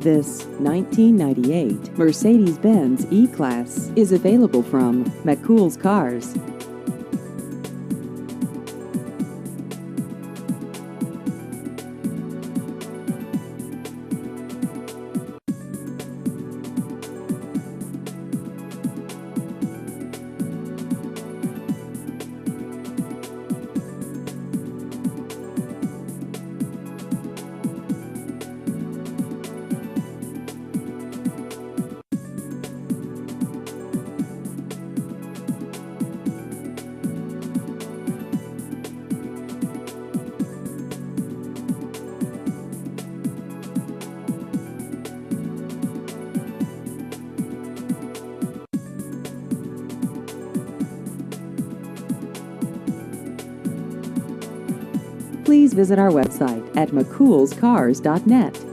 This 1998 Mercedes-Benz E-Class is available from MacKoul's Cars. Please visit our website at MacKoulsCars.net.